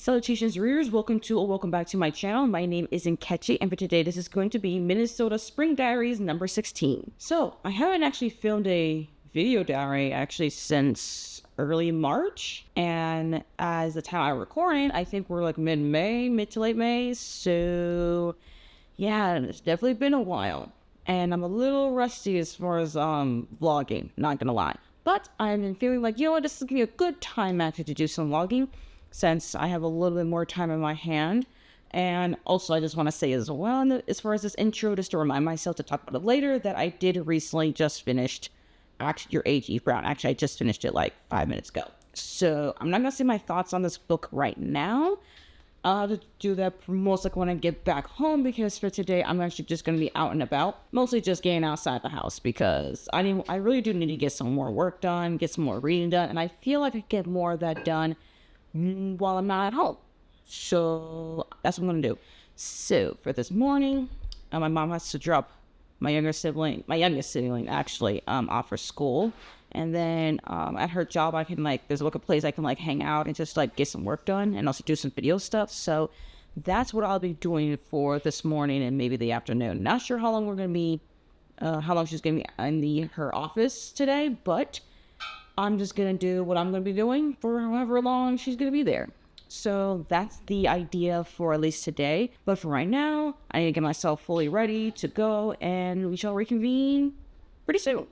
Salutations readers, welcome back to my channel. My name is Nkechi, and for today this is going to be Minnesota Spring Diaries number 16. So I haven't actually filmed a video diary since early March, and as the time I'm recording, I think we're like mid to late May. So yeah, it's definitely been a while, and I'm a little rusty as far as vlogging, not gonna lie. But I've been feeling like, you know what, this is gonna be a good time actually to do some vlogging, since I have a little bit more time in my hand. And also I just want to say as well, as far as this intro, just to remind myself to talk about it later, that I did recently just finished Your Age, Eve Brown. Actually, I just finished it like 5 minutes ago. So I'm not going to say my thoughts on this book right now. I'll have to do that most like when I get back home, because for today I'm actually just going to be out and about, mostly just getting outside the house, because I really do need to get some more work done, get some more reading done, and I feel like I get more of that done while I'm not at home. So that's what I'm gonna do. So for this morning, my mom has to drop my youngest sibling actually off for school, and then at her job I can there's a local place I can hang out and just get some work done, and also do some video stuff. So that's what I'll be doing for this morning and maybe the afternoon. Not sure how long we're gonna be how long she's gonna be in her office today, but I'm just going to do what I'm going to be doing for however long she's going to be there. So that's the idea for at least today. But for right now, I need to get myself fully ready to go, and we shall reconvene pretty soon.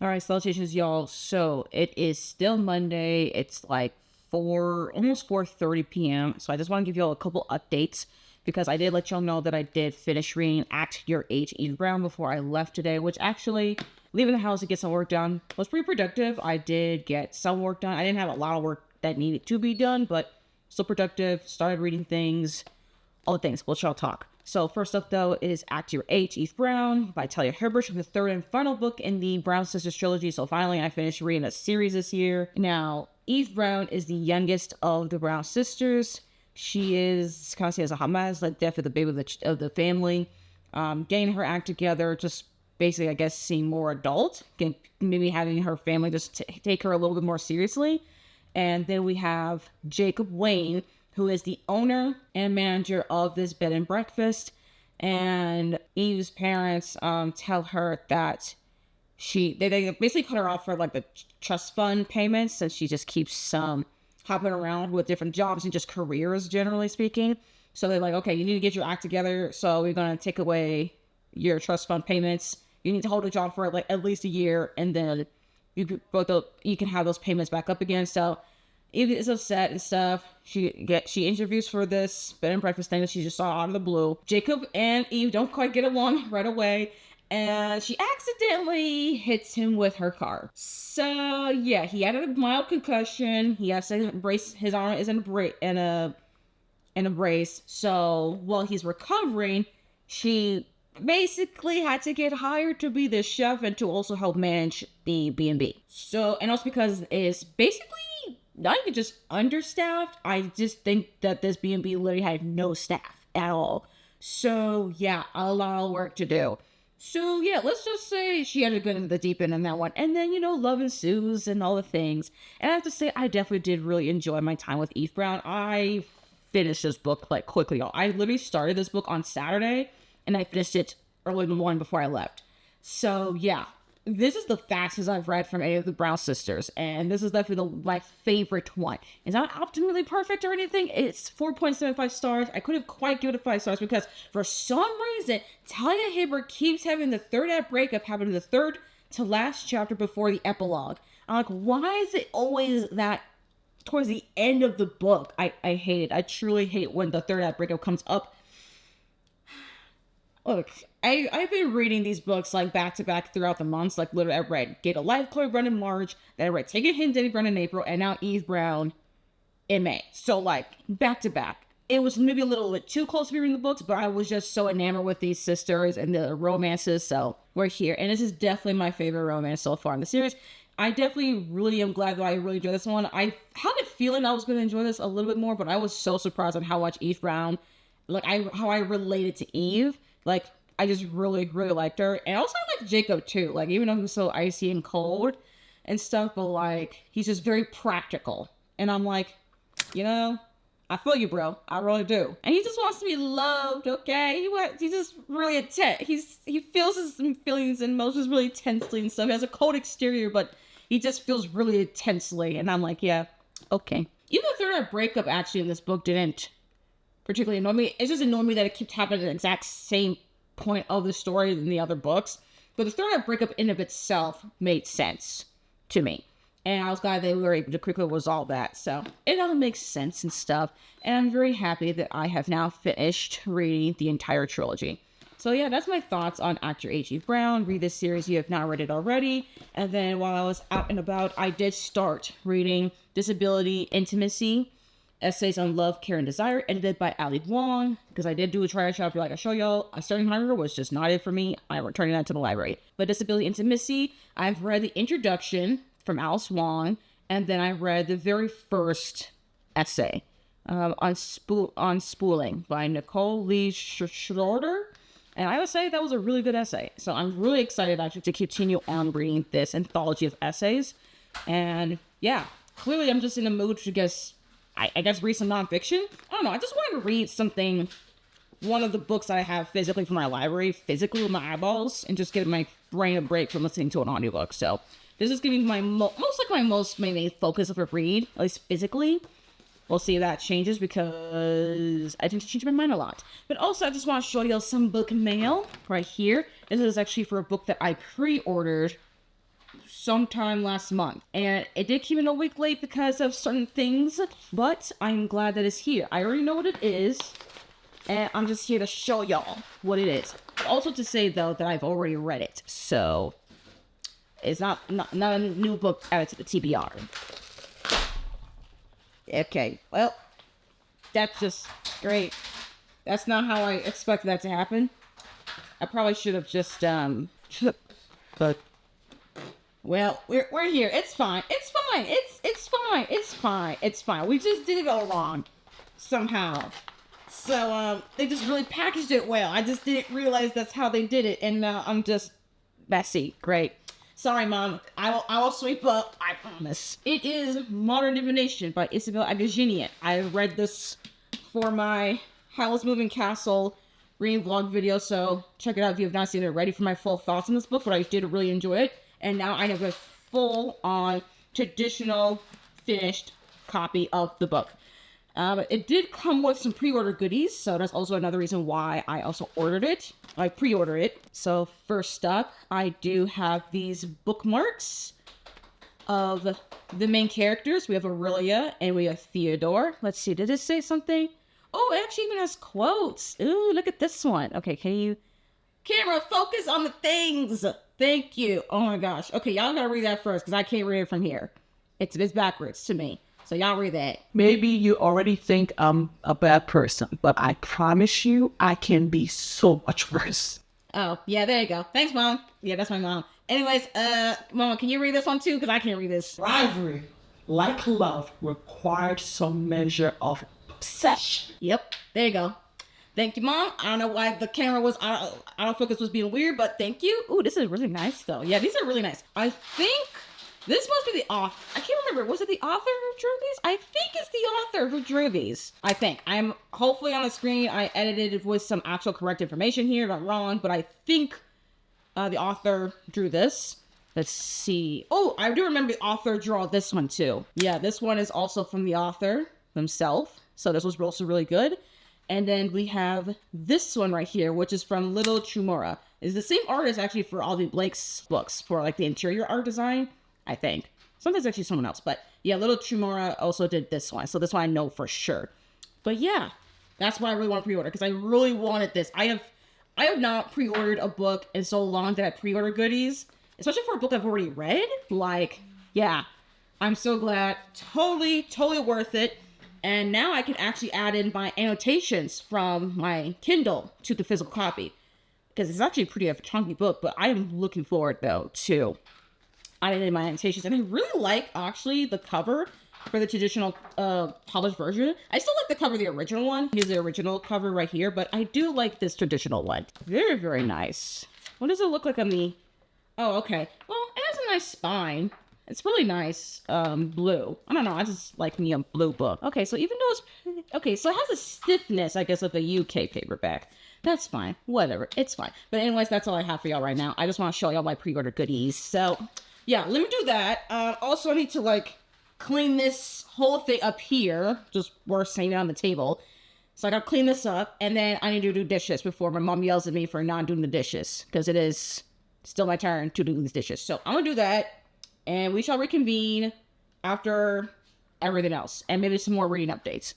Alright, salutations y'all. So it is still Monday. It's like almost 4:30 p.m. So I just want to give y'all a couple updates, because I did let y'all know that I did finish reading Your Age, Eve Brown before I left today, which actually, leaving the house to get some work done was pretty productive. I did get some work done. I didn't have a lot of work that needed to be done, but still productive. Started reading things, all the things. We'll talk. So first up, though, is Act Your H, Eve Brown by Talia Hibbert, the third and final book in the Brown Sisters trilogy. So finally, I finished reading a series this year. Now, Eve Brown is the youngest of the Brown sisters. She is, kind of say, as a Hamas, like death of the baby of the family. Getting her act together, just basically, I guess, seem more adult. Maybe having her family just take her a little bit more seriously. And then we have Jacob Wayne, who is the owner and manager of this bed and breakfast. And Eve's parents tell her that they basically cut her off for like the trust fund payments, since she just keeps hopping around with different jobs and just careers, generally speaking. So they're like, okay, you need to get your act together. So we're going to take away your trust fund payments. You need to hold a job for like at least a year, and then you can have those payments back up again. So Eve is upset and stuff. She interviews for this bed and breakfast thing that she just saw out of the blue. Jacob and Eve don't quite get along right away, and she accidentally hits him with her car. So yeah, he had a mild concussion. He has to brace, his arm is in a brace. So while he's recovering, she basically had to get hired to be the chef and to also help manage the B&B. So, and also because it's basically not even just understaffed, I just think that this B&B literally had no staff at all. So yeah, a lot of work to do. So yeah, let's just say she had to go into the deep end in that one. And then, love ensues and all the things. And I have to say, I definitely did really enjoy my time with Eve Brown. I finished this book like quickly. I literally started this book on Saturday, and I finished it early in the morning before I left. So yeah, this is the fastest I've read from any of the Brown sisters, and this is definitely my favorite one. It's not optimally perfect or anything. It's 4.75 stars. I couldn't quite give it 5 stars because for some reason, Talia Hibbert keeps having the third act breakup happen in the third to last chapter before the epilogue. I'm like, why is it always that towards the end of the book? I hate it. I truly hate when the third act breakup comes up. Look, I've been reading these books like back to back throughout the months. Like literally, I read Get a Life, Chloe Brown in March, then I read Take a Hint, Denny Brown in April, and now Eve Brown in May. So like back to back. It was maybe a little bit too close to me reading the books, but I was just so enamored with these sisters and the romances. So we're here, and this is definitely my favorite romance so far in the series. I definitely really am glad that I really enjoyed this one. I had a feeling I was going to enjoy this a little bit more, but I was so surprised on how much Eve Brown, like how I related to Eve. Like, I just really, really liked her. And also I like Jacob too. Like, even though he's so icy and cold and stuff, but like, he's just very practical. And I'm like, I feel you, bro. I really do. And he just wants to be loved, okay? He's just really intense. He feels his feelings and emotions really intensely and stuff. He has a cold exterior, but he just feels really intensely. And I'm like, yeah, okay. Even the third breakup actually in this book didn't particularly annoy me. It just annoyed me that it kept happening at the exact same point of the story in the other books. But the third act breakup in of itself made sense to me. And I was glad they were able to quickly resolve that. So it all makes sense and stuff. And I'm very happy that I have now finished reading the entire trilogy. So yeah, that's my thoughts on Actor H.E. Brown. Read this series if you have not read it already. And then while I was out and about, I did start reading Disability Intimacy, Essays on Love, Care, and Desire, edited by Ali Wong, because I did do a trial chapter like I show y'all. A Starting Hunger was just not it for me. I'm returning that to the library. But Disability Intimacy, I've read the introduction from Alice Wong, and then I read the very first essay on spooling by Nicole Lee Schroeder, and I would say that was a really good essay. So I'm really excited actually to continue on reading this anthology of essays. And yeah, clearly I'm just in the mood to I guess read some nonfiction. I don't know. I just wanted to read something, one of the books that I have physically from my library, physically with my eyeballs, and just give my brain a break from listening to an audiobook. So this is going to be my most main focus of a read, at least physically. We'll see if that changes because I tend to change my mind a lot. But also, I just want to show you some book mail right here. This is actually for a book that I pre-ordered sometime last month, and it did come in a week late because of certain things, but I'm glad that it's here. I already know what it is, and I'm just here to show y'all what it is. Also to say though that I've already read it, so it's not a new book added to the TBR. Okay, well, that's just great. That's not how I expected that to happen. I probably should have just, but, well, we're here. It's fine. It's fine. It's fine. It's fine. It's fine. We just did it all wrong. Somehow. So, they just really packaged it well. I just didn't realize that's how they did it. And now I'm just messy. Great. Sorry, Mom. I will sweep up. I promise. It is Modern Divination by Isabel Agajanian. I read this for my Howl's Moving Castle reading vlog video, so check it out if you have not seen it already for my full thoughts on this book, but I did really enjoy it. And now I have a full-on, traditional, finished copy of the book. It did come with some pre-order goodies, so that's also another reason why I also ordered it. I pre-ordered it. So first up, I do have these bookmarks of the main characters. We have Aurelia and we have Theodore. Let's see, did it say something? Oh, it actually even has quotes. Ooh, look at this one. Okay, can you... Camera, focus on the things. Thank you. Oh my gosh. Okay, y'all gotta read that first because I can't read it from here. It's backwards to me. So y'all read that. Maybe you already think I'm a bad person, but I promise you I can be so much worse. Oh, yeah, there you go. Thanks, Mom. Yeah, that's my mom. Anyways, Mama, can you read this one too? Because I can't read this. Rivalry, like love, required some measure of obsession. Yep, there you go. Thank you, Mom. I don't know why the camera was, I don't focus was being weird, but thank you. Ooh, this is really nice though. Yeah, these are really nice. I think this must be the author. I can't remember. Was it the author who drew these? I think it's the author who drew these. I think. I'm hopefully on the screen. I edited it with some actual correct information here. If I'm wrong, but I think the author drew this. Let's see. Oh, I do remember the author draw this one too. Yeah, this one is also from the author himself. So this was also really good. And then we have this one right here, which is from Little Chumora. It's the same artist actually for all the Blake's books for like the interior art design, I think. Sometimes actually someone else, but yeah, Little Chumora also did this one. So this one I know for sure. But yeah, that's why I really want to pre-order because I really wanted this. I have not pre-ordered a book in so long that I pre-order goodies, especially for a book I've already read. Like, yeah, I'm so glad. Totally worth it. And now I can actually add in my annotations from my Kindle to the physical copy. Because it's actually a pretty chunky book, but I am looking forward, though, to adding in my annotations. And I really like, actually, the cover for the traditional published version. I still like the cover of the original one. Here's the original cover right here, but I do like this traditional one. Very, very nice. What does it look like on the... Oh, okay. Well, it has a nice spine. It's really nice, blue. I don't know, I just like me a blue book. Okay, so even though it's... Okay, so it has a stiffness, I guess, of a UK paperback. That's fine. Whatever. It's fine. But anyways, that's all I have for y'all right now. I just want to show y'all my pre-order goodies. So, yeah, let me do that. Also, I need to, like, clean this whole thing up here. Just worse saying it on the table. So I gotta clean this up. And then I need to do dishes before my mom yells at me for not doing the dishes. Because it is still my turn to do these dishes. So I'm gonna do that. And we shall reconvene after everything else. And maybe some more reading updates.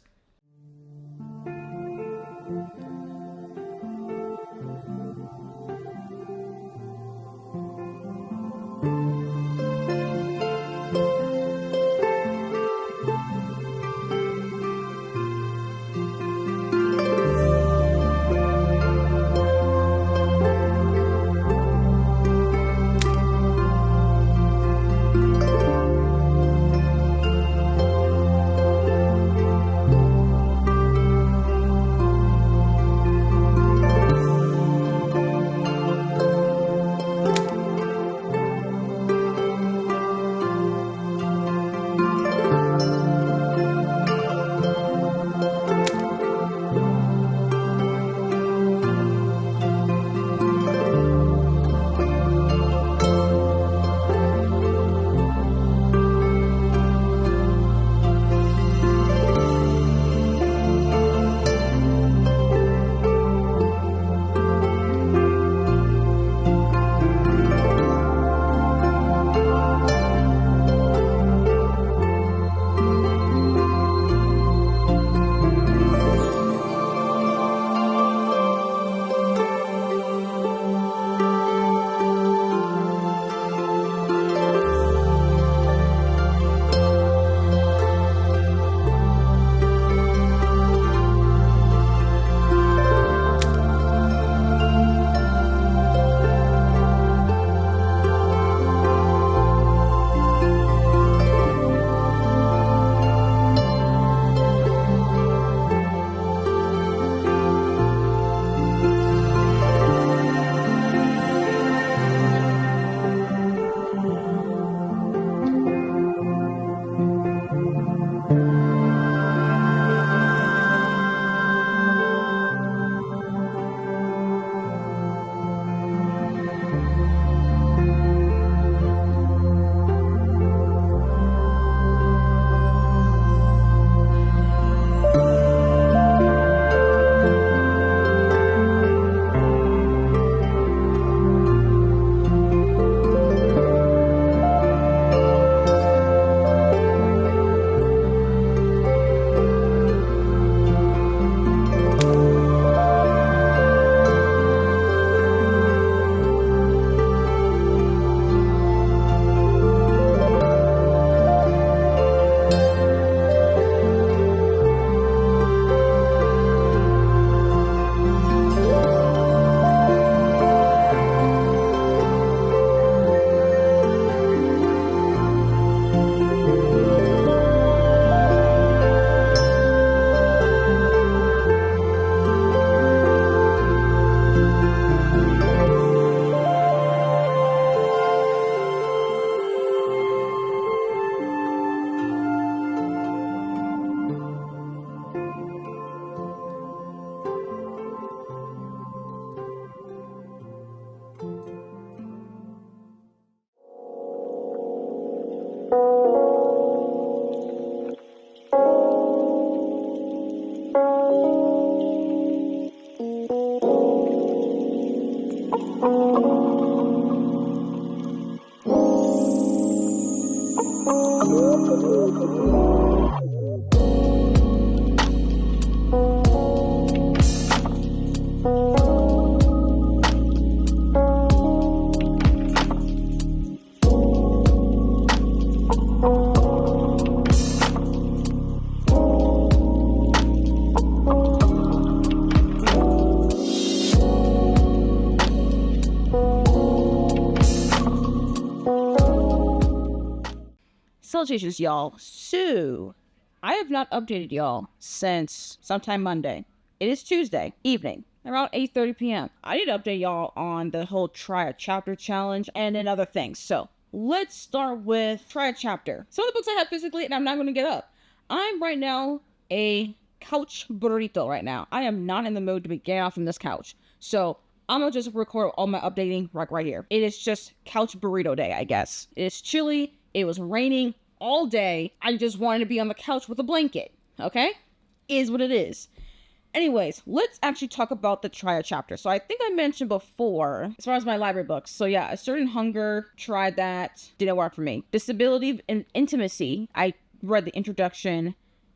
Salutations, y'all. So, I have not updated y'all since sometime Monday. It is Tuesday evening, around 8:30 p.m. I need to update y'all on the whole try a chapter challenge and then other things. So, let's start with try a chapter. Some of the books I have physically, and I'm not going to get up. I'm right now a couch burrito right now. I am not in the mood to be getting off from this couch. So, I'm going to just record all my updating right here. It is just couch burrito day, I guess. It's chilly. It was raining all day. I just wanted to be on the couch with a blanket. Okay? Is what it is. Anyways, let's actually talk about the try a chapter. So I think I mentioned before, as far as my library books. So yeah, A Certain Hunger, tried that. Didn't work for me. Disability and Intimacy, I read the introduction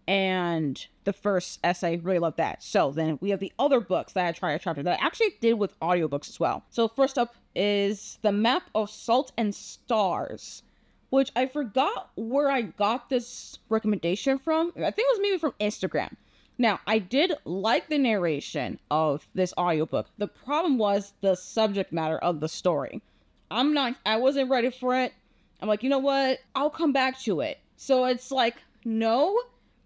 and the first essay. Really loved that. So then we have the other books that I tried a chapter that I actually did with audiobooks as well. So first up is The Map of Salt and Stars, which I forgot where I got this recommendation from. I think it was maybe from Instagram. Now, I did like the narration of this audiobook. The problem was the subject matter of the story. I wasn't ready for it. I'm like, you know what? I'll come back to it. So it's like, no,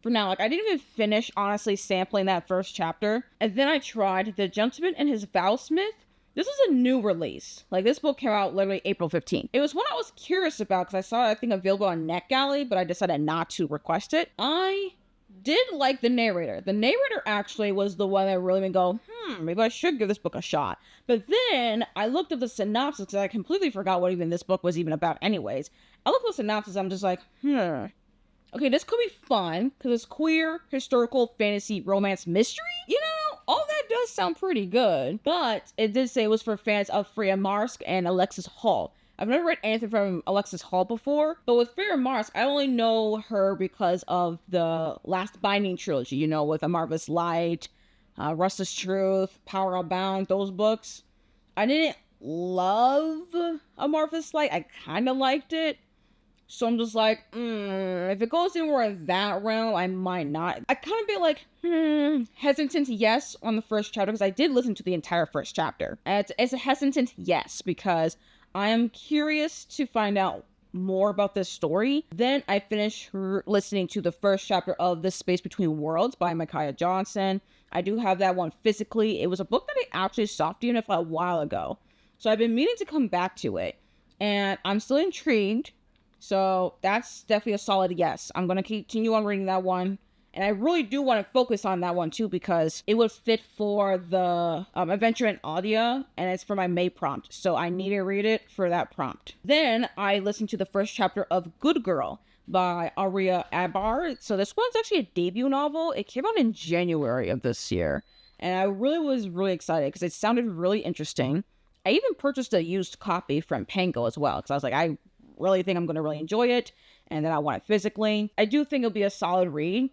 for now. Like, I didn't even finish, honestly, sampling that first chapter. And then I tried The Gentleman and His Vowsmith. This is a new release. Like, this book came out literally April 15th. It was one I was curious about because I saw it, I think, available on NetGalley, but I decided not to request it. I did like the narrator. The narrator actually was the one that really made me go, maybe I should give this book a shot. But then I looked at the synopsis because I completely forgot what even this book was even about anyways. I looked at the synopsis, I'm just like, okay, this could be fun because it's queer, historical, fantasy, romance, mystery. You know, all that does sound pretty good. But it did say it was for fans of Freya Marsk and Alexis Hall. I've never read anything from Alexis Hall before, but with Freya Marsk, I only know her because of the Last Binding trilogy, you know, with A Marvelous Light, Restless Truth, Power Outbound, those books. I didn't love A Marvelous Light. I kind of liked it. So I'm just like, if it goes anywhere in that realm, I might not. I kind of be like, hesitant yes on the first chapter, because I did listen to the entire first chapter. And it's a hesitant yes, because I am curious to find out more about this story. Then I finished listening to the first chapter of The Space Between Worlds by Micaiah Johnson. I do have that one physically. It was a book that I actually soft DNF'd a while ago. So I've been meaning to come back to it. And I'm still intrigued. So that's definitely a solid yes. I'm going to continue on reading that one. And I really do want to focus on that one too, because it would fit for the adventure in Audia, and it's for my May prompt. So I need to read it for that prompt. Then I listened to the first chapter of Good Girl by Aria Abar. So this one's actually a debut novel. It came out in January of this year. And I was really excited because it sounded really interesting. I even purchased a used copy from Pango as well, because I was like, I really think I'm going to really enjoy it, and then I want it physically. I do think it'll be a solid read.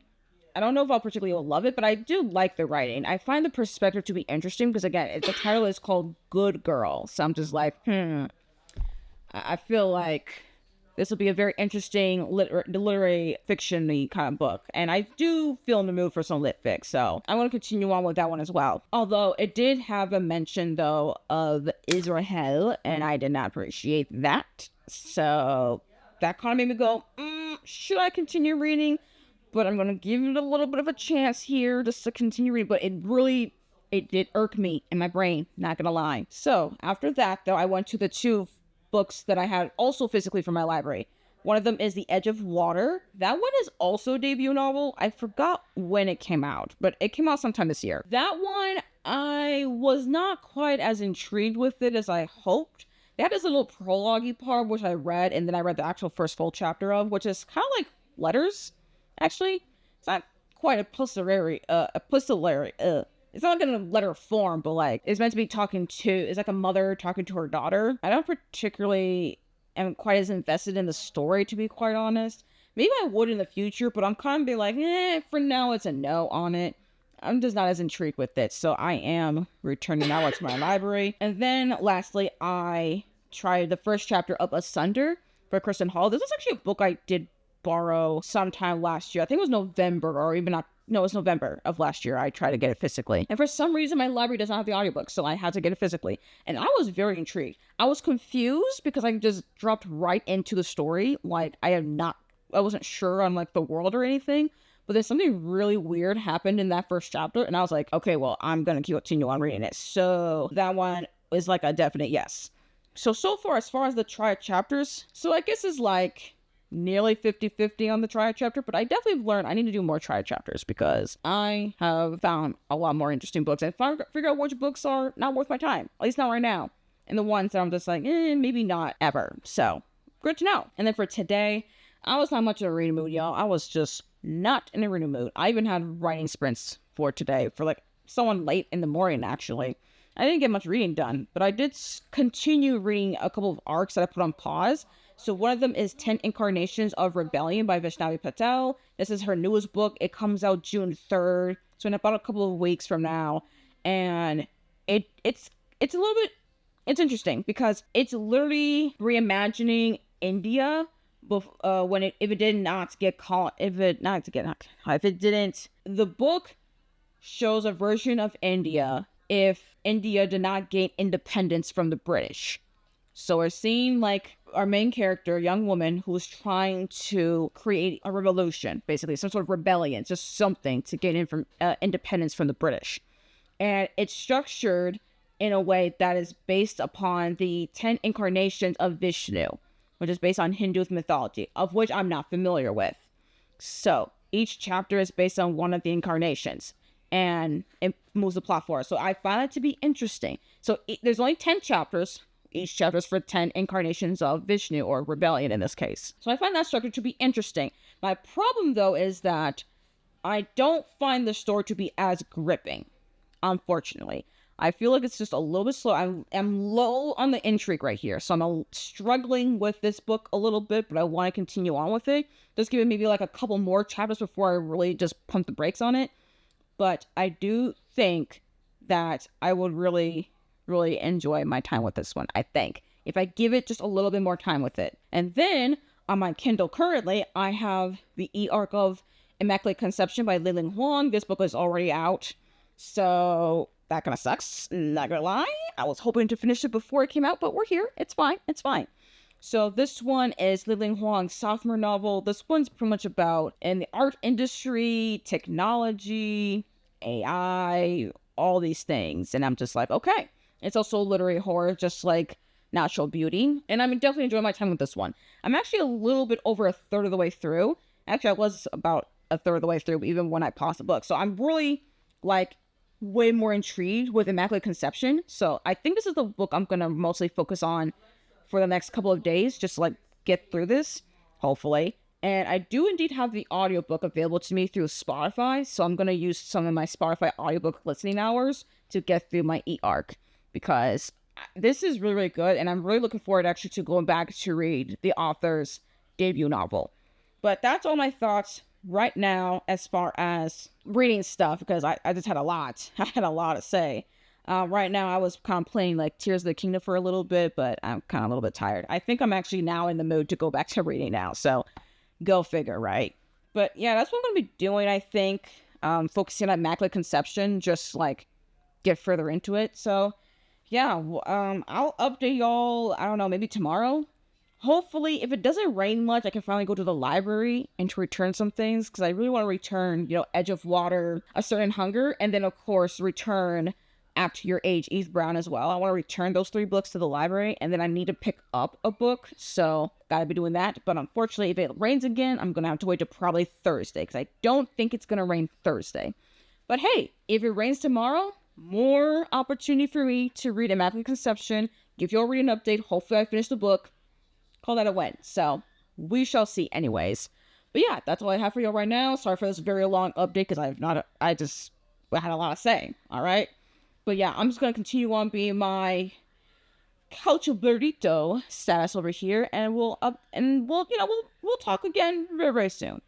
I don't know if I'll particularly love it, but I do like the writing. I find the perspective to be interesting because, again, the title is called Good Girl. So I'm just like, I feel like this will be a very interesting literary fiction-y kind of book. And I do feel in the mood for some lit fic, so I'm going to continue on with that one as well. Although it did have a mention, though, of Israel, and I did not appreciate that. So that kind of made me go, should I continue reading? But I'm going to give it a little bit of a chance here just to continue reading. But it did irk me in my brain, not going to lie. So after that, though, I went to the two books that I had also physically from my library. One of them is The Edge of Water. That one is also a debut novel. I forgot when it came out, but it came out sometime this year. That one, I was not quite as intrigued with it as I hoped. They had this little prologue-y part, which I read, and then I read the actual first full chapter of, which is kind of like letters, actually. It's not quite epistolary, it's not like in a letter form, but like, it's meant to be it's like a mother talking to her daughter. I don't particularly am quite as invested in the story, to be quite honest. Maybe I would in the future, but I'm kind of be like, for now it's a no on it. I'm just not as intrigued with it. So I am returning now to my library. And then lastly, I tried the first chapter of Asunder by Kristen Hall. This was actually a book I did borrow sometime last year. I think it was November or even not. No, it was November of last year. I tried to get it physically. And for some reason, my library doesn't have the audiobook, so I had to get it physically. And I was very intrigued. I was confused because I just dropped right into the story. Like, I wasn't sure on, like, the world or anything. But then something really weird happened in that first chapter. And I was like, okay, well, I'm going to continue on reading it. So that one is like a definite yes. So far, as far as the triad chapters, so I guess it's like nearly 50-50 on the triad chapter, but I definitely have learned I need to do more triad chapters because I have found a lot more interesting books and figure out which books are not worth my time, at least not right now. And the ones that I'm just like, maybe not ever. So good to know. And then for today, I was not much of a reading mood, y'all. I was just not in a reading mood. I even had writing sprints for today for like someone late in the morning, actually. I didn't get much reading done, but I did continue reading a couple of arcs that I put on pause. So one of them is 10 Incarnations of Rebellion by Vaishnavi Patel. This is her newest book. It comes out June 3rd, so in about a couple of weeks from now. And it's a little bit, it's interesting because it's literally reimagining India if it didn't, the book shows a version of India if India did not gain independence from the British. So we're seeing like our main character, a young woman who's trying to create a revolution, basically some sort of rebellion, just something to gain independence from the British. And it's structured in a way that is based upon the 10 incarnations of Vishnu, which is based on Hindu mythology, of which I'm not familiar with. So each chapter is based on one of the incarnations, and it moves the plot forward. So I find it to be interesting. So there's only 10 chapters. Each chapter is for 10 incarnations of Vishnu, or rebellion in this case. So I find that structure to be interesting. My problem, though, is that I don't find the story to be as gripping, unfortunately. I feel like it's just a little bit slow. I'm low on the intrigue right here. So I'm struggling with this book a little bit, but I want to continue on with it. Just give it maybe like a couple more chapters before I really just pump the brakes on it. But I do think that I would really enjoy my time with this one, I think, if I give it just a little bit more time with it. And then on my Kindle currently, I have the e-arc of Immaculate Conception by Li-Ling Huang. This book is already out, so that kind of sucks, not gonna lie. I was hoping to finish it before it came out, but we're here. It's fine. So this one is Li-Ling Huang's sophomore novel. This one's pretty much about in the art industry, technology, AI, all these things. And I'm just like, okay. It's also literary horror, just like Natural Beauty. And I'm definitely enjoying my time with this one. I'm actually a little bit over a third of the way through. Actually, I was about a third of the way through even when I paused the book. So I'm really like way more intrigued with Immaculate Conception. So I think this is the book I'm going to mostly focus on for the next couple of days, just to like get through this, hopefully. And I do indeed have the audiobook available to me through Spotify. So I'm going to use some of my Spotify audiobook listening hours to get through my e-arc, because this is really good. And I'm really looking forward actually to going back to read the author's debut novel. But that's all my thoughts right now as far as reading stuff, because I just had a lot. I had a lot to say. Right now I was kind of playing like Tears of the Kingdom for a little bit, but I'm kind of a little bit tired. I think I'm actually now in the mood to go back to reading now. So go figure, right? But yeah, that's what I'm going to be doing, I think. Focusing on Immaculate Conception, just like get further into it. So yeah, I'll update y'all, I don't know, maybe tomorrow. Hopefully, if it doesn't rain much, I can finally go to the library and to return some things, because I really want to return, Edge of Water, A Certain Hunger, and then, of course, return After Your Age, Eve Brown as well. I want to return those 3 books to the library, and then I need to pick up a book, so gotta be doing that. But unfortunately, if it rains again, I'm gonna have to wait till probably Thursday, because I don't think it's gonna rain Thursday. But hey, if it rains tomorrow, more opportunity for me to read Immaculate Conception, give you a reading update. Hopefully I finish the book. Call that a win. So we shall see anyways. But yeah, that's all I have for you right now. Sorry for this very long update, because I had a lot to say. All right. But yeah, I'm just going to continue on being my couch burrito status over here, and we'll we'll talk again very, very soon.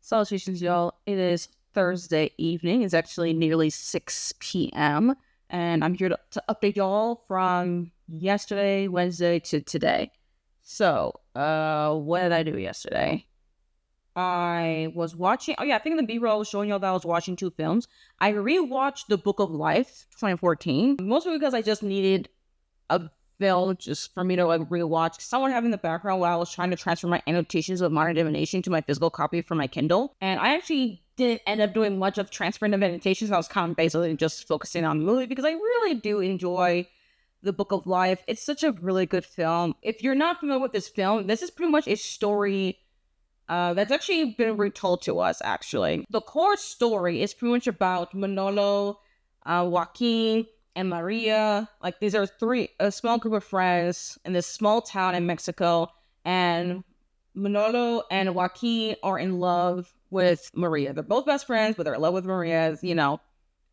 Salutations, y'all. It is Thursday evening. It's actually nearly 6 p.m. And I'm here to update y'all from yesterday, Wednesday, to today. So, what did I do yesterday? I was watching, I think in the B-roll I was showing y'all that I was watching 2 films. I rewatched The Book of Life, 2014, mostly because I just needed a film just for me to rewatch. Someone having the background while I was trying to transfer my annotations of Modern Divination to my physical copy for my Kindle. And I actually didn't end up doing much of transferring of annotations. I was kind of basically just focusing on the movie because I really do enjoy The Book of Life. It's such a really good film. If you're not familiar with this film, this is pretty much a story that's actually been retold to us, actually. The core story is pretty much about Manolo, Joaquin, and Maria. Like, these are a small group of friends in this small town in Mexico, and Manolo and Joaquin are in love with Maria. They're both best friends, but they're in love with Maria, you know,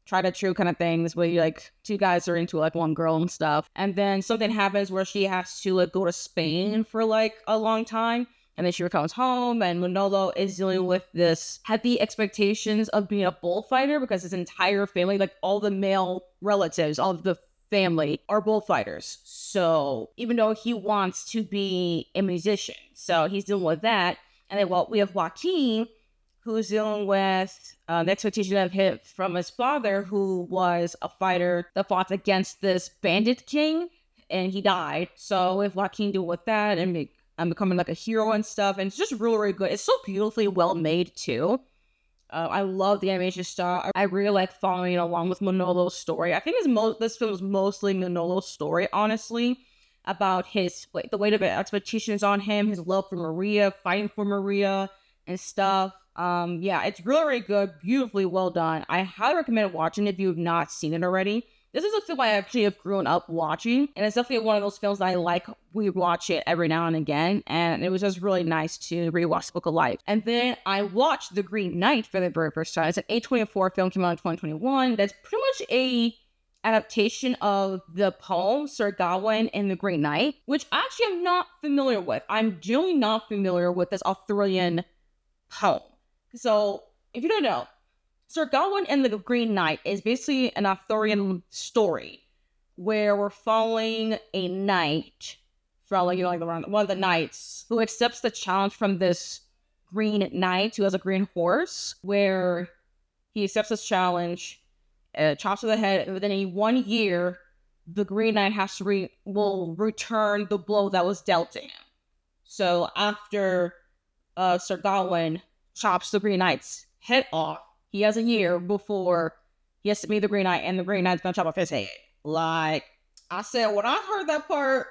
try to true kind of things where like two guys are into like one girl and stuff. And then something happens where she has to like go to Spain for like a long time. And then she returns home, and Manolo is dealing with this heavy expectations of being a bullfighter because his entire family, like all the male relatives, all of the family are bullfighters. So even though he wants to be a musician, so he's dealing with that. And then we have Joaquin, who's dealing with the expectation of him from his father, who was a fighter that fought against this bandit king, and he died. So if Joaquin deal with that and I'm becoming like a hero and stuff, and it's just really, really good. It's so beautifully well made too. I love the animation style. I really like following along with Manolo's story. I think this film is mostly Manolo's story, honestly, about the weight of expectations on him, his love for Maria, fighting for Maria and stuff. Yeah, it's really, really good, beautifully well done. I highly recommend watching it if you have not seen it already. This is a film I actually have grown up watching, and it's definitely one of those films that I like. We watch it every now and again, and it was just really nice to rewatch The Book of Life. And then I watched The Green Knight for the very first time. It's an A24 film, came out in 2021. That's pretty much a adaptation of the poem Sir Gawain and the Green Knight, which actually I'm not familiar with. I'm generally not familiar with this Arthurian poem. So, if you don't know, Sir Gawain and the Green Knight is basically an Arthurian story where we're following a knight from, like, you know, like one of the knights who accepts the challenge from this green knight who has a green horse, where he accepts this challenge, chops to the head, and within 1 year, the Green Knight has to will return the blow that was dealt to him. So after Sir Gawain chops the Green Knight's head off, he has a year before he has to meet the Green Knight, and the Green Knight's gonna chop off his head. Like I said, when I heard that part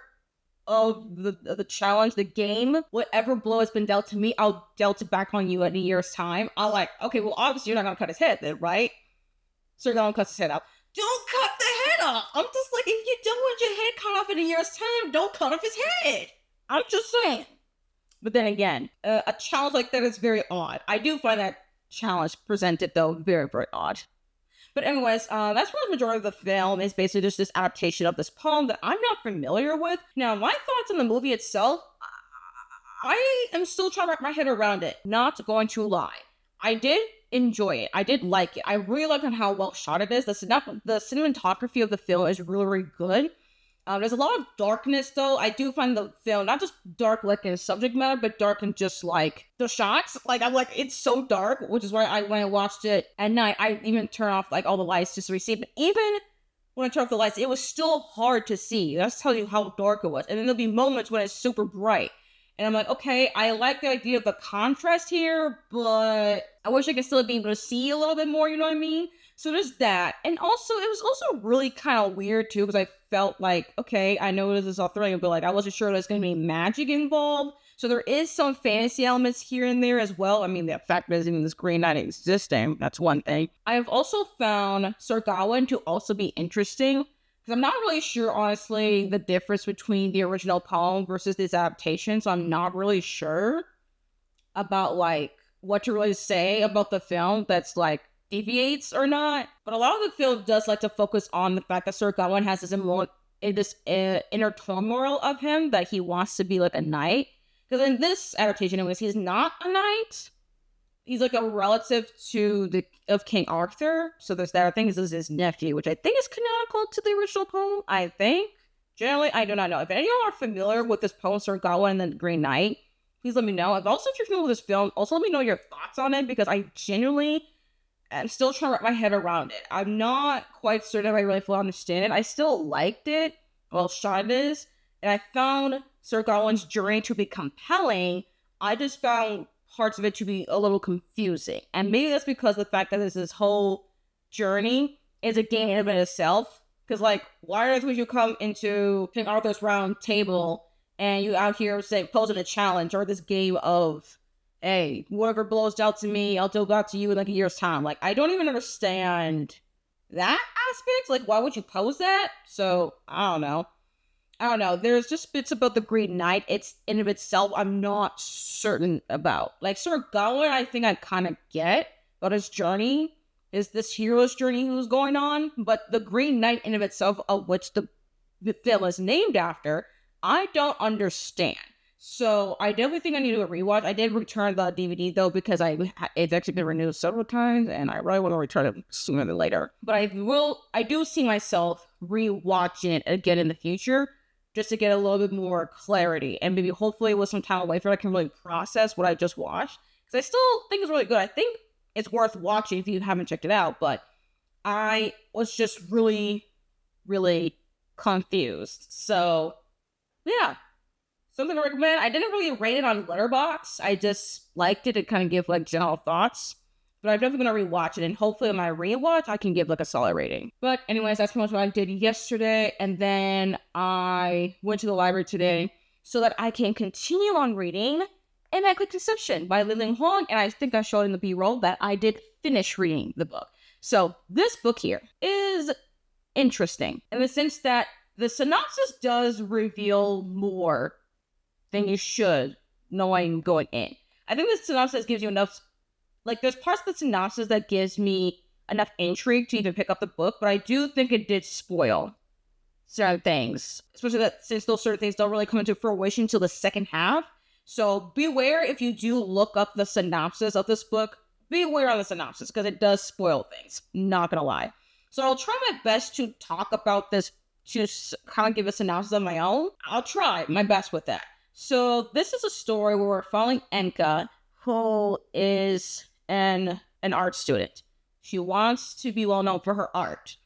of the challenge, the game, whatever blow has been dealt to me, I'll dealt it back on you in a year's time. I'm like, okay, well, obviously you're not gonna cut his head then, right? Sir Gawain cuts his head off. Don't cut the head off! I'm just like, if you don't want your head cut off in a year's time, don't cut off his head! I'm just saying. But then again, a challenge like that is very odd. I do find that challenge presented, though, very, very odd. But anyways, that's where the majority of the film is basically just this adaptation of this poem that I'm not familiar with. Now, my thoughts on the movie itself, I am still trying to wrap my head around it. Not going to lie. I did enjoy it. I did like it. I really like how well shot it is. The cinematography of the film is really, really good. There's a lot of darkness, though. I do find the film not just dark like in subject matter, but dark in just like the shots. Like I'm like, it's so dark, which is why when I watched it at night, I even turn off like all the lights just to receive. But even when I turn off the lights, it was still hard to see. That's telling you how dark it was. And then there'll be moments when it's super bright. And I'm like, okay, I like the idea of the contrast here, but I wish I could still be able to see a little bit more, you know what I mean? So there's that. And also, it was also really kind of weird, too, because I felt like, okay, I know this is Arthurian, but like, I wasn't sure there's going to be magic involved. So there is some fantasy elements here and there as well. I mean, the fact that even this Green Knight existing, that's one thing. I have also found Sir Gawain to also be interesting, because I'm not really sure, honestly, the difference between the original poem versus this adaptation. So I'm not really sure about, like, what to really say about the film that's, like, deviates or not. But a lot of the film does like to focus on the fact that Sir Gawain has this inner turmoil of him that he wants to be like a knight. Because in this adaptation, anyways, he's not a knight. He's like a relative of King Arthur. So there's that. I think this is his nephew, which I think is canonical to the original poem. I think. Generally, I do not know. If any of y'all are familiar with this poem, Sir Gawain and the Green Knight, please let me know. If you're familiar with this film, also let me know your thoughts on it, because I genuinely I'm still trying to wrap my head around it. I'm not quite certain if I really fully understand it. I still liked it, well shot it is, and I found Sir Gawain's journey to be compelling. I just found parts of it to be a little confusing. And maybe that's because of the fact that this whole journey is a game in and of itself. Because, like, why on earth would you come into King Arthur's round table and you out here, say, posing a challenge or this game of, hey, whoever blows out to me, I'll deal back to you in like a year's time. Like, I don't even understand that aspect. Like, why would you pose that? So, I don't know. I don't know. There's just bits about the Green Knight. It's in of itself, I'm not certain about. Like Sir Gawain, I think I kind of get about his journey. Is this hero's journey who's going on? But the Green Knight in of itself, of which the film is named after, I don't understand. So I definitely think I need to do a rewatch. I did return the DVD though because it's actually been renewed several times, and I really want to return it sooner than later. But I do see myself rewatching it again in the future, just to get a little bit more clarity, and maybe hopefully with some time away from it, I can really process what I just watched. Because I still think it's really good. I think it's worth watching if you haven't checked it out. But I was just really, really confused. So yeah. Something to recommend. I didn't really rate it on Letterboxd. I just liked it to kind of give like general thoughts. But I'm definitely going to rewatch it. And hopefully on my rewatch, I can give like a solid rating. But anyways, that's pretty much what I did yesterday. And then I went to the library today so that I can continue on reading Immaculate Conception by Lilian Huang. And I think I showed in the B-roll that I did finish reading the book. So this book here is interesting in the sense that the synopsis does reveal more than you should knowing going in. I think the synopsis gives you enough, like there's parts of the synopsis that gives me enough intrigue to even pick up the book, but I do think it did spoil certain things, especially that since those certain things don't really come into fruition until the second half. So beware if you do look up the synopsis of this book, beware on the synopsis because it does spoil things, not gonna lie. So I'll try my best to talk about this, to kind of give a synopsis of my own. I'll try my best with that. So this is a story where we're following Enka, who is an art student. She wants to be well known for her art,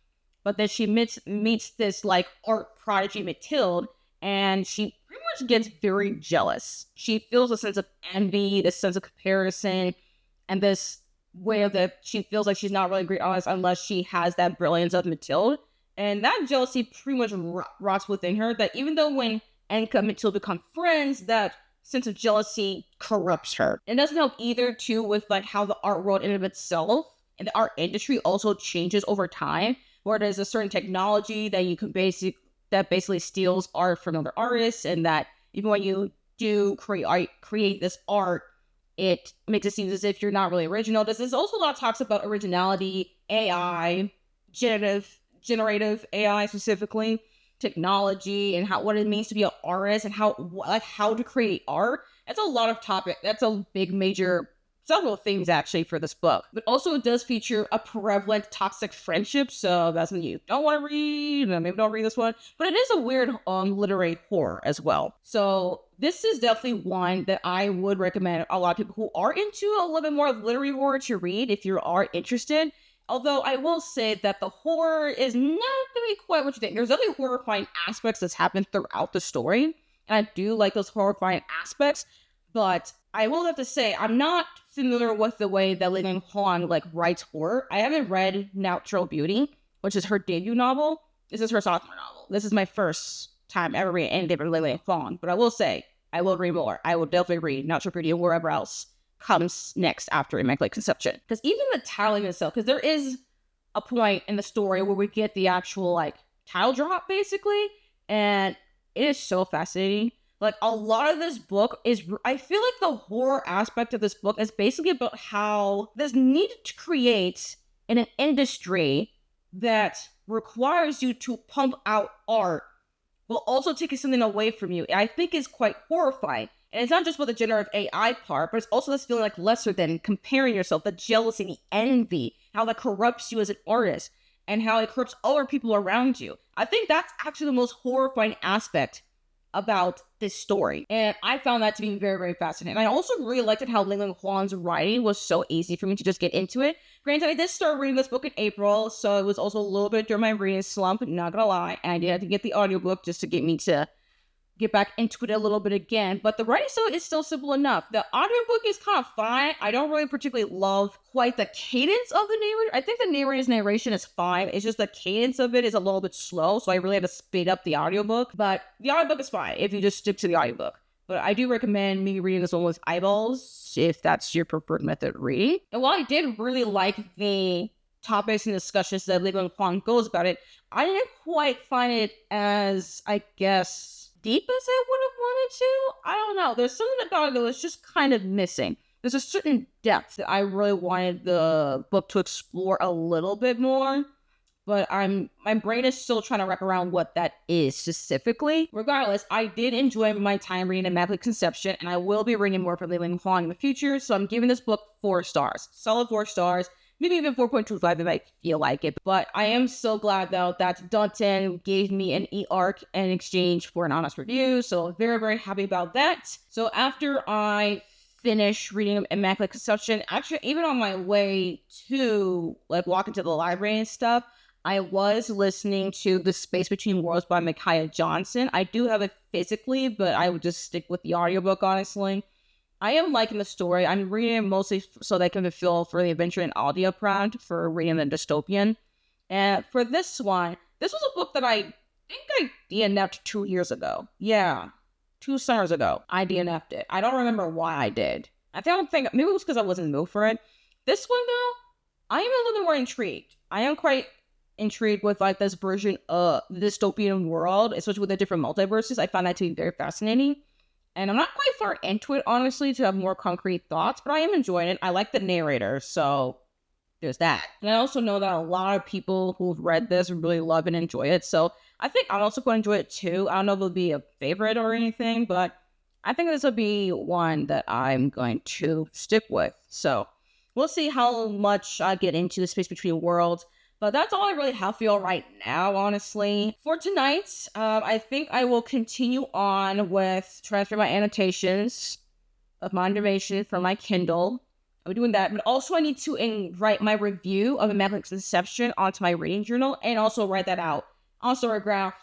but then she meets this like art prodigy Mathilde, and she pretty much gets very jealous. She feels a sense of envy, this sense of comparison, and this way that she feels like she's not really a great artist unless she has that brilliance of Mathilde. And that jealousy pretty much rots within her, that even though when Enka and Mathilde become friends, that sense of jealousy corrupts her. It doesn't help either, too, with like how the art world in and of itself and the art industry also changes over time, where there's a certain technology that you can basically steals art from other artists, and that even when you do create this art, it makes it seem as if you're not really original. There's also a lot of talks about originality, AI, generative AI specifically, technology, and what it means to be an artist, and how to create art. That's a lot of topic. That's a big major several themes actually for this book. But also it does feature a prevalent toxic friendship, so that's when you don't want to read, maybe don't read this one. But it is a weird literary horror as well. So this is definitely one that I would recommend a lot of people who are into a little bit more of literary horror to read if you are interested. Although I will say that the horror is not going to be quite what you think. There's other horrifying aspects that's happened throughout the story, and I do like those horrifying aspects, but I will have to say I'm not familiar with the way that Lilian Huang writes horror. I haven't read Natural Beauty, which is her debut novel. This is her sophomore novel. This is my first time ever reading anything from Lilian Huang, but I will say I will read more. I will definitely read Natural Beauty and wherever else comes next after Immaculate Conception. Because even the titling itself, because there is a point in the story where we get the actual title drop basically, and it is so fascinating. A lot of this book is, I feel like the horror aspect of this book is basically about how there's need to create in an industry that requires you to pump out art while also taking something away from you. I think is quite horrifying. And it's not just with the generative AI part, but it's also this feeling lesser than, comparing yourself, the jealousy, the envy, how that corrupts you as an artist, and how it corrupts other people around you. I think that's actually the most horrifying aspect about this story. And I found that to be very, very fascinating. And I also really liked it how Lilian Huang's writing was so easy for me to just get into it. Granted, I did start reading this book in April, so it was also a little bit during my reading slump, not gonna lie. And I did have to get the audiobook just to get me to get back into it a little bit again, but the writing style is still simple enough. The audiobook is kind of fine. I don't really particularly love quite the cadence of the narrator. I think the narrator's narration is fine. It's just the cadence of it is a little bit slow, so I really had to speed up the audiobook. But the audiobook is fine if you just stick to the audiobook. But I do recommend me reading this one with eyeballs if that's your preferred method of reading. And while I did really like the topics and discussions that Li Kwang goes about it, I didn't quite find it as, I guess, deep as I would have wanted to. I don't know. There's something about it that was just kind of missing. There's a certain depth that I really wanted the book to explore a little bit more. But my brain is still trying to wrap around what that is specifically. Regardless, I did enjoy my time reading Immaculate Conception, and I will be reading more from Li Kwang in the future. So I'm giving this book 4 stars. Solid 4 stars. Maybe even 4.25 if I feel like it. But I am so glad, though, that Dunton gave me an e-arc in exchange for an honest review. So very, very happy about that. So after I finish reading Immaculate Conception, actually, even on my way to, like, walking to the library and stuff, I was listening to The Space Between Worlds by Micaiah Johnson. I do have it physically, but I would just stick with the audiobook, honestly. I am liking the story. I'm reading it mostly so that I can feel for the adventure and audio prompt for reading the dystopian. And for this one, this was a book that I think I DNF'd 2 years ago. Yeah, 2 summers ago. I DNF'd it. I don't remember why I did. Maybe it was because I wasn't in the mood for it. This one, though, I am a little bit more intrigued. I am quite intrigued with, like, this version of the dystopian world, especially with the different multiverses. I found that to be very fascinating. And I'm not quite far into it, honestly, to have more concrete thoughts, but I am enjoying it. I like the narrator, so there's that. And I also know that a lot of people who've read this really love and enjoy it, so I think I'm also going to enjoy it too. I don't know if it'll be a favorite or anything, but I think this will be one that I'm going to stick with. So we'll see how much I get into the Space Between Worlds. But that's all I really have for you right now, honestly. For tonight, I think I will continue on with transfer my annotations of my information from my Kindle. I'll be doing that. But also I need to write my review of Immaculate Conception onto my reading journal and also write that out. Also a graph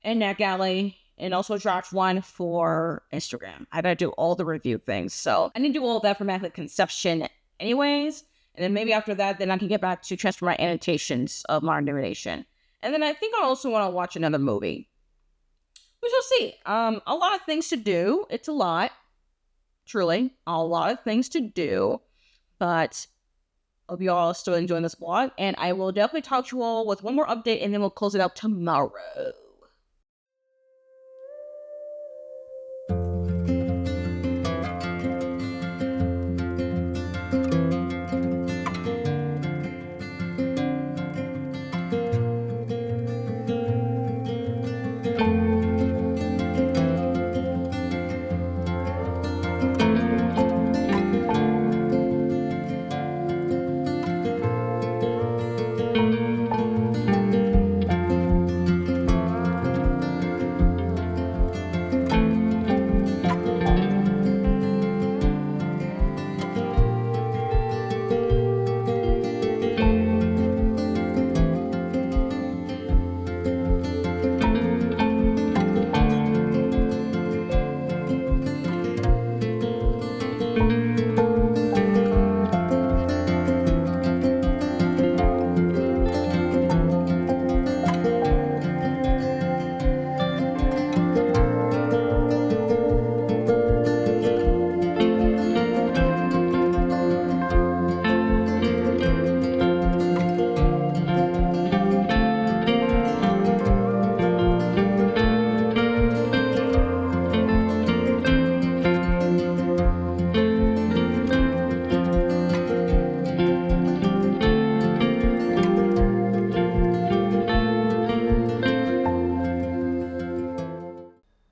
and NetGalley and also a draft one for Instagram. I gotta do all the review things. So I need to do all of that for Immaculate Conception anyways. And then maybe after that, then I can get back to transfer my annotations of Modern Divination. And then I think I also want to watch another movie. We shall see. A lot of things to do. It's a lot. Truly. A lot of things to do. But I hope you all are still enjoying this vlog. And I will definitely talk to you all with one more update. And then we'll close it out tomorrow.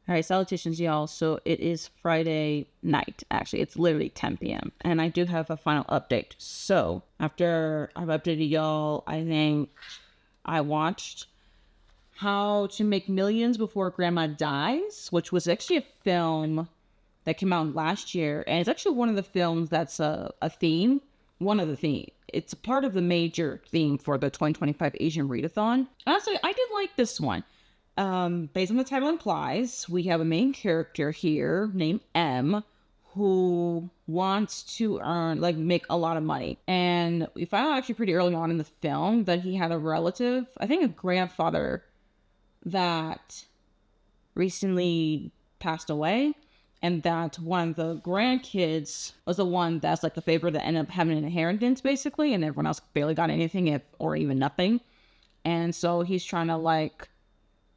Alright, salutations, y'all. So it is Friday night. Actually, it's literally 10 p.m. And I do have a final update. So after I've updated y'all, I think I watched How to Make Millions Before Grandma Dies, which was actually a film that came out last year. And it's actually one of the films that's a theme. One of the themes. It's a part of the major theme for the 2025 Asian Readathon. Honestly, I did like this one. Based on the title implies, we have a main character here named M who wants to make a lot of money. And we found out actually pretty early on in the film that he had a relative, I think a grandfather, that recently passed away. and that one of the grandkids was the one that's like the favorite that ended up having an inheritance basically, and everyone else barely got anything, if or even nothing. And so he's trying to like,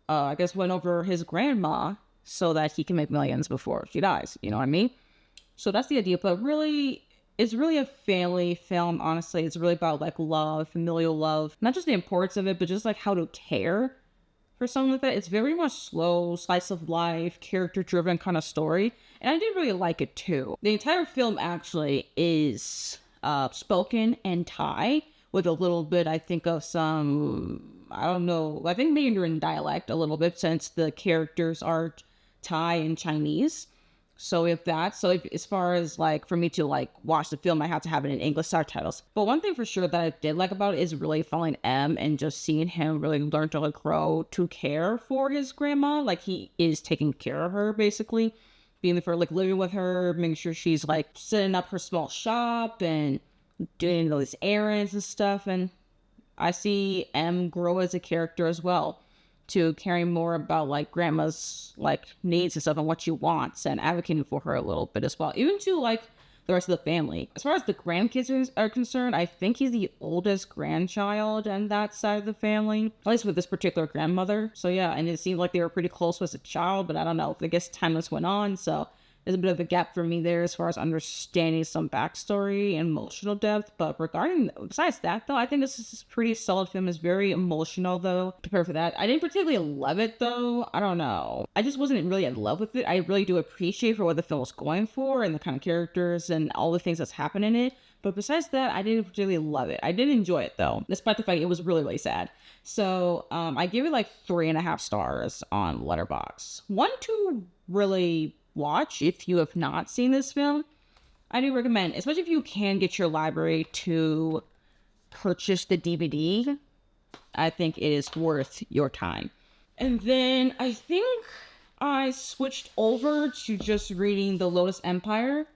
I guess, win over his grandma so that he can make millions before she dies. You know what I mean? So that's the idea. But really, it's really a family film. Honestly, it's really about like love, familial love, not just the importance of it, but just like how to care for something like that. It's very much slow, slice of life, character driven kind of story, and I did really like it too. The entire film actually is spoken in Thai with a little bit, I think, of some, I don't know, I think Mandarin dialect a little bit, since the characters are Thai and Chinese. So as far as like for me to like watch the film, I have to have it in English subtitles. But one thing for sure that I did like about it is really following M and just seeing him really learn to like grow to care for his grandma. Like he is taking care of her basically, being there for like living with her, making sure she's like setting up her small shop and doing all these errands and stuff. And I see M grow as a character as well, to caring more about like grandma's like needs and stuff and what she wants, and advocating for her a little bit as well, even to like the rest of the family. As far as the grandkids are concerned, I think he's the oldest grandchild on that side of the family, at least with this particular grandmother. So yeah, and it seemed like they were pretty close as a child, but I don't know, I guess time just went on, so there's a bit of a gap for me there as far as understanding some backstory and emotional depth. But besides that, though, I think this is a pretty solid film. It's very emotional, though, prepared for that. I didn't particularly love it, though. I don't know. I just wasn't really in love with it. I really do appreciate for what the film was going for and the kind of characters and all the things that's happened in it. But besides that, I didn't particularly love it. I did enjoy it, though, despite the fact it was really, really sad. So I give it like 3.5 stars on Letterboxd. One to really watch if you have not seen this film. I do recommend, especially if you can get your library to purchase the DVD. I think it is worth your time. And then I think I switched over to just reading The Lotus Empire.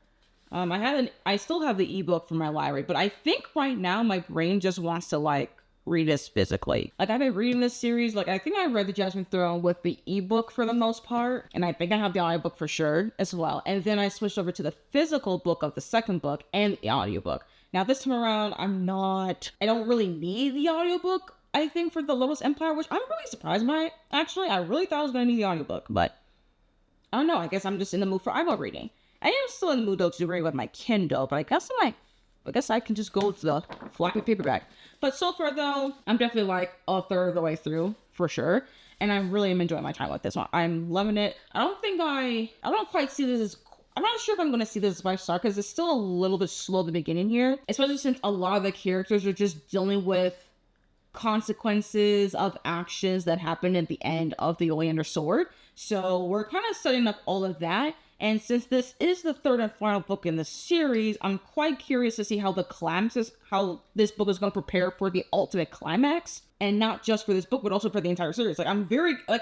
I still have the ebook from my library, but I think right now my brain just wants to like read this physically. Like I've been reading this series, like I think I read The Jasmine Throne with the ebook for the most part, and I think I have the audiobook for sure as well. And then I switched over to the physical book of the second book and the audiobook. Now this time around, I don't really need the audiobook, I think, for The Lotus Empire, which I'm really surprised by. Actually, I really thought I was gonna need the audiobook, but I don't know, I guess I'm just in the mood for eyeball reading. I am still in the mood though to read with my Kindle, but I guess I can just go to the floppy paperback. But so far, though, I'm definitely like a third of the way through, for sure. And I really am enjoying my time with this one. I'm loving it. I don't quite see this as, I'm not sure if I'm going to see this as 5-star, because it's still a little bit slow at the beginning here. Especially since a lot of the characters are just dealing with consequences of actions that happen at the end of the Oleander Sword. So we're kind of setting up all of that. And since this is the third and final book in the series, I'm quite curious to see how how this book is going to prepare for the ultimate climax. And not just for this book, but also for the entire series. Like,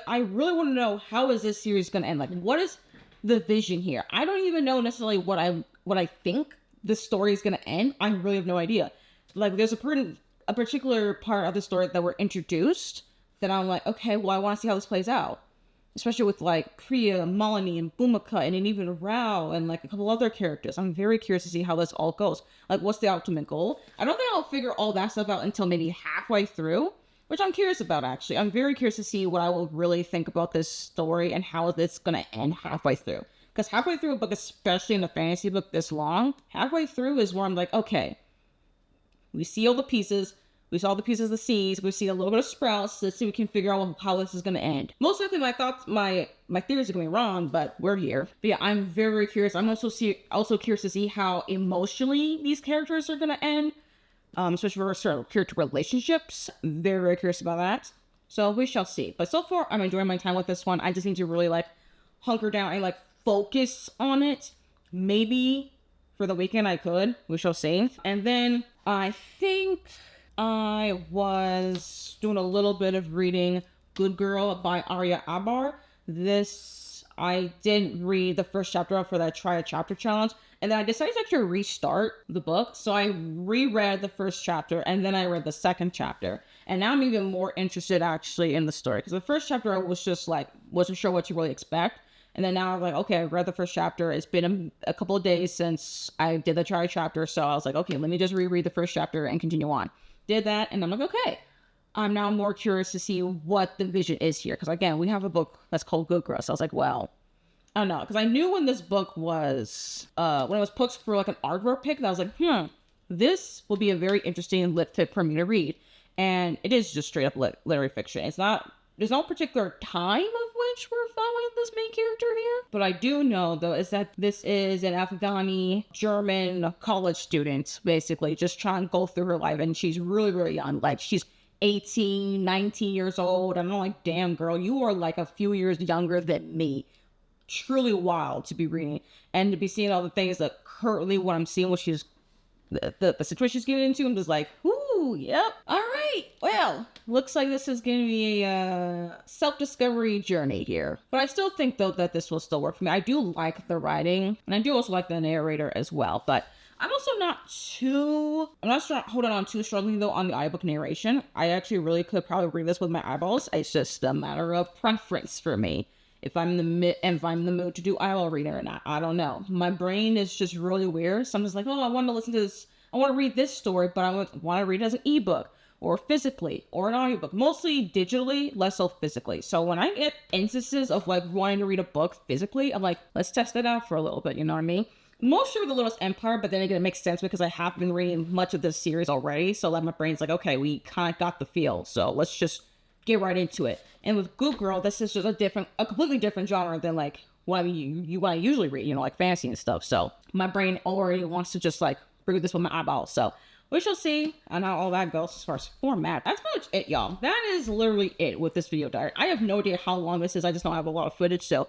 I really want to know, how is this series going to end? Like, what is the vision here? I don't even know necessarily what I think the story is going to end. I really have no idea. Like, there's a particular part of the story that were introduced that I'm like, okay, well, I want to see how this plays out. Especially with like Priya, Malini, and Bhumika, and then even Rao, and like a couple other characters. I'm very curious to see how this all goes. Like, what's the ultimate goal? I don't think I'll figure all that stuff out until maybe halfway through, which I'm curious about, actually. I'm very curious to see what I will really think about this story and how it's going to end halfway through. Because halfway through a book, especially in a fantasy book this long, halfway through is where I'm like, okay, we see all the pieces. We saw the pieces of the seeds. We see a little bit of sprouts. Let's see if we can figure out how this is going to end. Most likely, my theories are going to be wrong, but we're here. But yeah, I'm very curious. I'm also curious to see how emotionally these characters are going to end, especially for certain character relationships. Very, very curious about that. So we shall see. But so far, I'm enjoying my time with this one. I just need to really like hunker down and like focus on it. Maybe for the weekend I could. We shall see. And then I think I was doing a little bit of reading Good Girl by Arya Abar. I didn't read the first chapter for that Try a Chapter challenge, and then I decided to actually restart the book. So I reread the first chapter, and then I read the second chapter. And now I'm even more interested actually in the story, because the first chapter I was just like, wasn't sure what to really expect. And then now I'm like, okay, I read the first chapter. It's been a couple of days since I did the try chapter. So I was like, okay, let me just reread the first chapter and continue on. Did that. And I'm like, okay, I'm now more curious to see what the vision is here. Because again, we have a book that's called Good Girl. So I was like, well, I don't know. Because I knew when this book was, when it was put for like an artwork pick, that I was like, this will be a very interesting lit fic for me to read. And it is just straight up literary fiction. It's not, there's no particular time of which we're following this main character here. But I do know, though, is that this is an Afghani German college student, basically, just trying to go through her life. And she's really, really young. Like, she's 18, 19 years old. And I'm like, damn, girl, you are like a few years younger than me. Truly wild to be reading. And to be seeing all the things that currently what I'm seeing, what she's the situation she's getting into, I'm just like, ooh, yep. All right. Well, looks like this is going to be a self-discovery journey here. But I still think, though, that this will still work for me. I do like the writing, and I do also like the narrator as well. But I'm also not holding on too strongly, though, on the audiobook narration. I actually really could probably read this with my eyeballs. It's just a matter of preference for me. If I'm in the mood to do eyeball reading or not, I don't know. My brain is just really weird. So I'm just like, oh, I want to listen to this. I want to read this story, but I want to read it as an ebook or physically or an audiobook. Mostly digitally, less so physically. So when I get instances of like wanting to read a book physically, I'm like, let's test it out for a little bit. You know what I mean? Mostly with The Littlest Empire, but then again, it makes sense because I have been reading much of this series already. So like my brain's like, okay, we kind of got the feel. So let's just get right into it. And with Good Girl, this is just a completely different genre than like what I usually read, you know, like fantasy and stuff. So my brain already wants to just like read this with my eyeballs. So we shall see on how all that goes as far as format. That's pretty much it, y'all. That is literally it with this video diary. I have no idea how long this is. I just don't have a lot of footage. So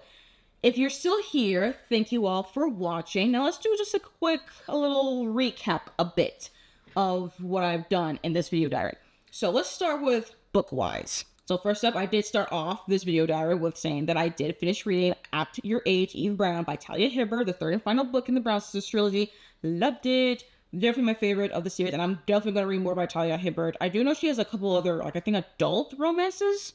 if you're still here, thank you all for watching. Now let's do just a little recap a bit of what I've done in this video diary. So let's start with book-wise. So first up, I did start off this video diary with saying that I did finish reading At Your Age, Eve Brown by Talia Hibbert, the third and final book in the Brown Sisters trilogy. Loved it. Definitely my favorite of the series, and I'm definitely going to read more by Talia Hibbert. I do know she has a couple other, like I think, adult romances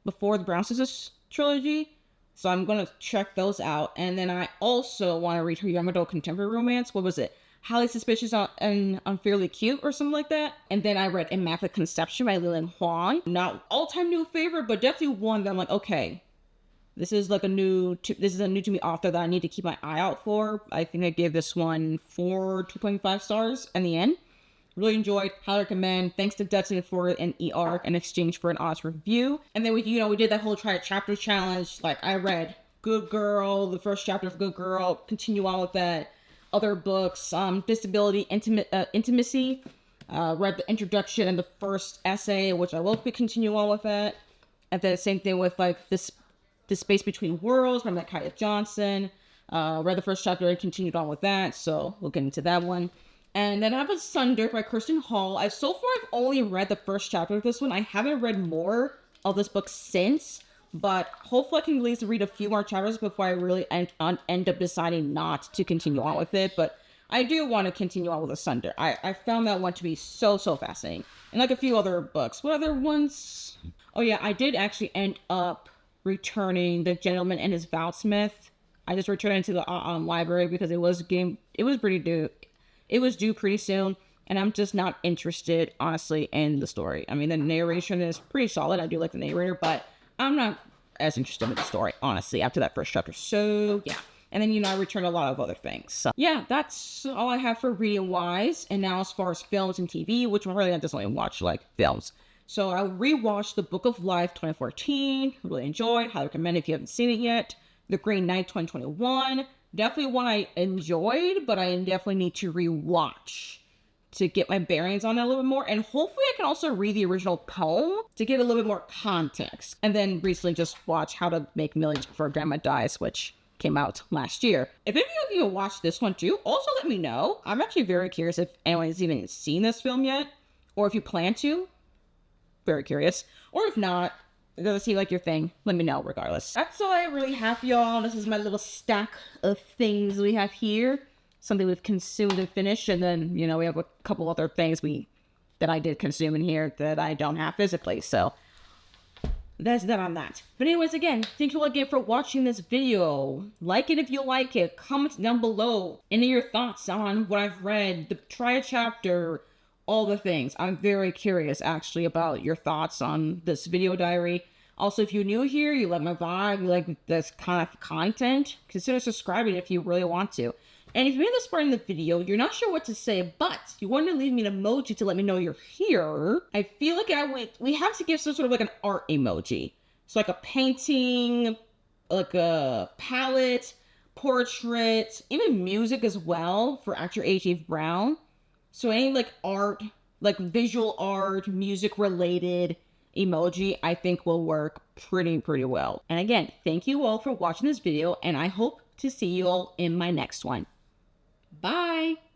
before the Brown Sisters trilogy. So I'm going to check those out. And then I also want to read her young adult contemporary romance. What was it? Highly Suspicious and Unfairly Cute or something like that. And then I read Immaculate Conception by Lillian Huang. Not all-time new favorite, but definitely one that I'm like, okay, this is a new to me author that I need to keep my eye out for. I think I gave this one 2.5 stars in the end. Really enjoyed, highly recommend. Thanks to Dutton for an e-arc in exchange for an honest review. And then we did that whole try chapter challenge. Like I read Good Girl, the first chapter of Good Girl, continue on with that. Other books, Disability Intimacy, read the introduction and the first essay, which I will continue on with that. And then same thing with like this Space Between Worlds from Kaya Johnson. Read the first chapter and continued on with that, so we'll get into that one. And then I have Asunder by Kirsten Hall. So far I've only read the first chapter of this one. I haven't read more of this book since. But hopefully I can at least read a few more chapters before I really end up deciding not to continue on with it. But I do want to continue on with Asunder. I found that one to be so fascinating. And like a few other books. What other ones? Oh yeah, I did actually end up returning The Gentleman and His Vowsmith. I just returned it to the library because it was due pretty soon. And I'm just not interested, honestly, in the story. I mean, the narration is pretty solid. I do like the narrator, but I'm not as interested in the story, honestly, after that first chapter. So, yeah. And then, I returned a lot of other things. So, yeah, that's all I have for reading-wise. And now as far as films and TV, which really I just only watch, like, films. So, I rewatched The Book of Life 2014. Really enjoyed. Highly recommend if you haven't seen it yet. The Green Knight 2021. Definitely one I enjoyed, but I definitely need to rewatch to get my bearings on it a little bit more. And hopefully I can also read the original poem to get a little bit more context. And then recently just watch How to Make Millions Before Grandma Dies, which came out last year. If any of you watched this one too, also let me know. I'm actually very curious if anyone's even seen this film yet, or if you plan to. Very curious. Or if not, it doesn't seem like your thing, let me know regardless. That's all I really have, y'all. This is my little stack of things we have here. Something we've consumed and finished, and then, we have a couple other things that I did consume in here that I don't have physically, so that's that on that. But anyways, again, thank you all again for watching this video. Like it if you like it. Comment down below any of your thoughts on what I've read, try a chapter, all the things. I'm very curious actually about your thoughts on this video diary. Also, if you're new here, you like my vibe, you like this kind of content, consider subscribing if you really want to. And if you're in this part in the video, you're not sure what to say, but you want to leave me an emoji to let me know you're here, I feel like we have to give some sort of like an art emoji. So like a painting, like a palette, portrait, even music as well for actor H.A. Brown. So any like art, like visual art, music related emoji, I think will work pretty well. And again, thank you all for watching this video, and I hope to see you all in my next one. Bye!